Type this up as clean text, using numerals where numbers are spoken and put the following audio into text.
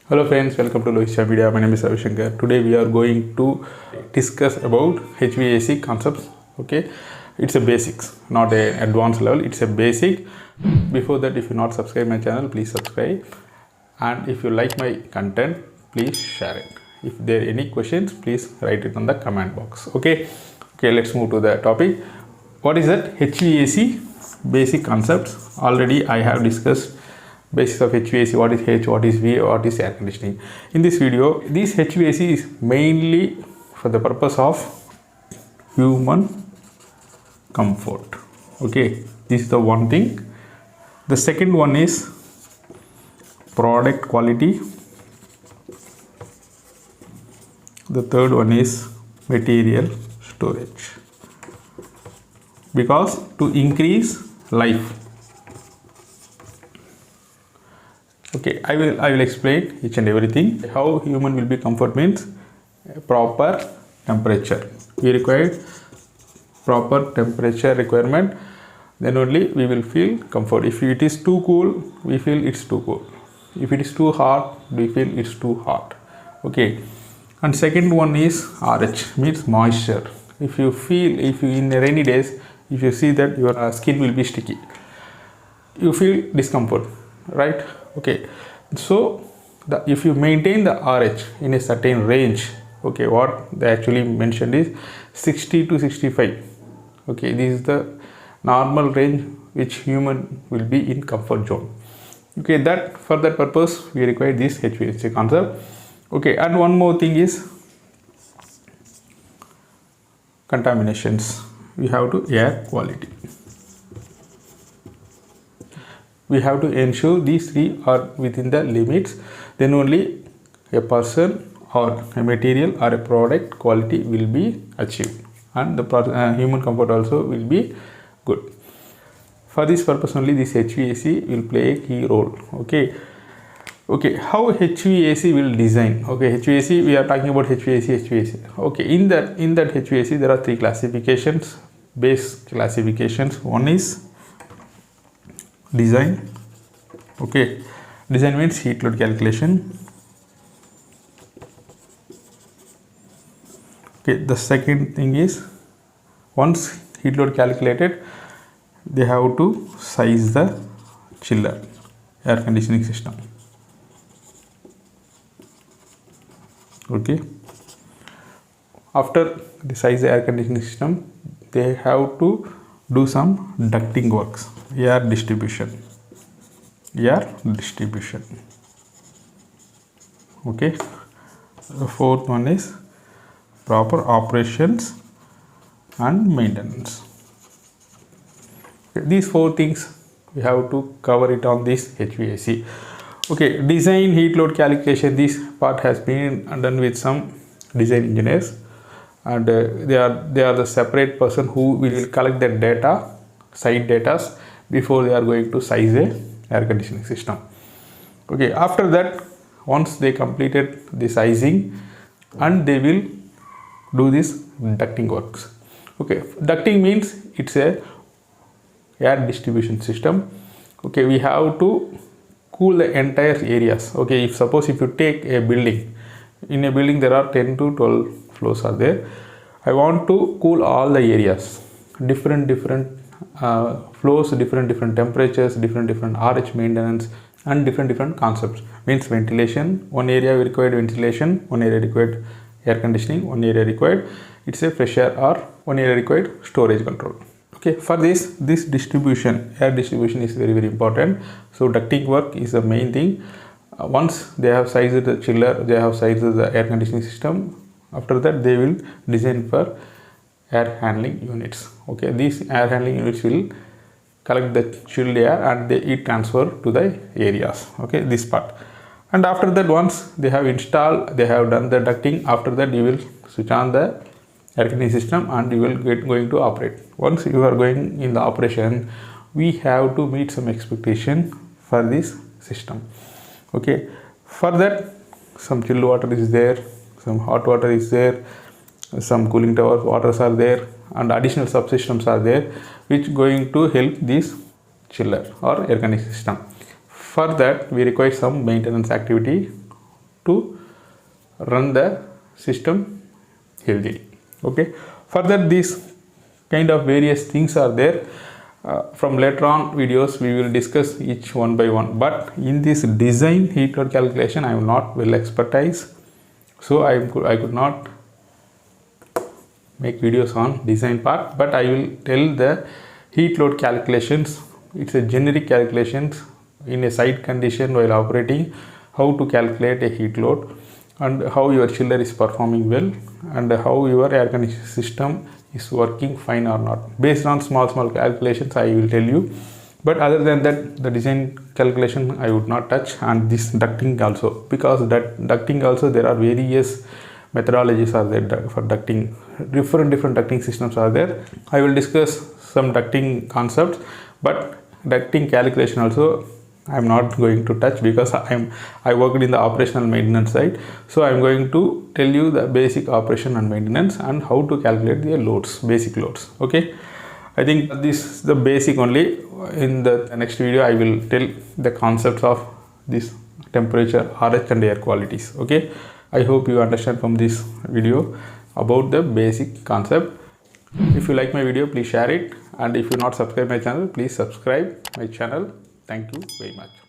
Hello friends, welcome to Lohisha Media. My name is Ravi Shankar. Today we are going to discuss about HVAC concepts. Okay, it's a basics, not a advanced level. It's a basic. Before that, if you not subscribe my channel, please subscribe. And if you like my content, please share it. If there are any questions, please write it on the comment box. Okay, let's move to the topic. What is that HVAC basic concepts? Already I have discussed basis of HVAC, what is H, what is V, what is air conditioning. In this video, this HVAC is mainly for the purpose of human comfort. Okay, this is the one thing. The second one is product quality. The third one is material storage. Because to increase life. Okay, I will explain each and everything. How human will be comfort means proper temperature. We require proper temperature requirement, then only we will feel comfort. If it is too cool, we feel it's too cool. If it is too hot, we feel it's too hot. Okay, and second one is RH, means moisture. If you in rainy days, if you see that your skin will be sticky, you feel discomfort, right? Okay, so if you maintain the RH in a certain range, okay, what they actually mentioned is 60 to 65. Okay, this is the normal range which human will be in comfort zone. Okay, that for that purpose we require this HVAC concept. Okay, and one more thing is contaminations. We have to air quality. We have to ensure these three are within the limits, then only a person or a material or a product quality will be achieved, and the human comfort also will be good. For this purpose only this HVAC will play a key role. Okay, how HVAC will design? Okay, HVAC, we are talking about HVAC. Okay, in that HVAC there are three classifications, base classifications. One is design. Okay, design means heat load calculation. Okay, the second thing is once heat load calculated, they have to size the chiller, air conditioning system. Okay, after the size the air conditioning system, they have to do some ducting works, air distribution. Okay, the fourth one is proper operations and maintenance. Okay, these four things we have to cover it on this HVAC. Okay, design, heat load calculation, this part has been done with some design engineers, and they are the separate person who will collect the data, site data, before they are going to size a air conditioning system. Okay, after that, once they completed the sizing, and they will do this ducting works. Okay, ducting means it's a air distribution system. Okay, we have to cool the entire areas. Okay, if you take a building, in a building there are 10 to 12 floors are there. I want to cool all the areas, different floors, different temperatures, different RH maintenance, and different concepts. Means ventilation, one area required ventilation, one area required air conditioning, one area required it's a fresh air, or one area required storage control. Okay, for this distribution, air distribution is very important. So ducting work is the main thing. Once they have sized the chiller, they have sized the air conditioning system, after that they will design for air handling units. Okay, these air handling units will collect the chilled air and it transfer to the areas. Okay, this part. And after that, once they have installed, they have done the ducting, after that you will switch on the air conditioning system and you will going to operate. Once you are going in the operation, we have to meet some expectation for this system. Okay, for that some chilled water is there, some hot water is there, some cooling tower waters are there, and additional subsystems are there which going to help this chiller or air conditioning system. For that we require some maintenance activity to run the system healthily. Okay, further these kind of various things are there. From later on videos we will discuss each one by one, but in this design heat load calculation I am not well expertise, so I could not make videos on design part, but I will tell the heat load calculations. It's a generic calculations in a site condition while operating, how to calculate a heat load and how your chiller is performing well and how your air conditioning system is working fine or not. Based on small calculations I will tell you, but other than that the design calculation I would not touch. And this ducting also, because that ducting also there are various methodologies are there for ducting. Different ducting systems are there. I will discuss some ducting concepts, but ducting calculation also I am not going to touch, because I worked in the operational maintenance side. So I am going to tell you the basic operation and maintenance and how to calculate the loads, basic loads. Okay, I think this is the basic only. In the next video I will tell the concepts of this temperature, RH and air qualities. Okay, I hope you understand from this video about the basic concept. If you like my video, please share it, and if you not subscribe my channel, please subscribe my channel. Thank you very much.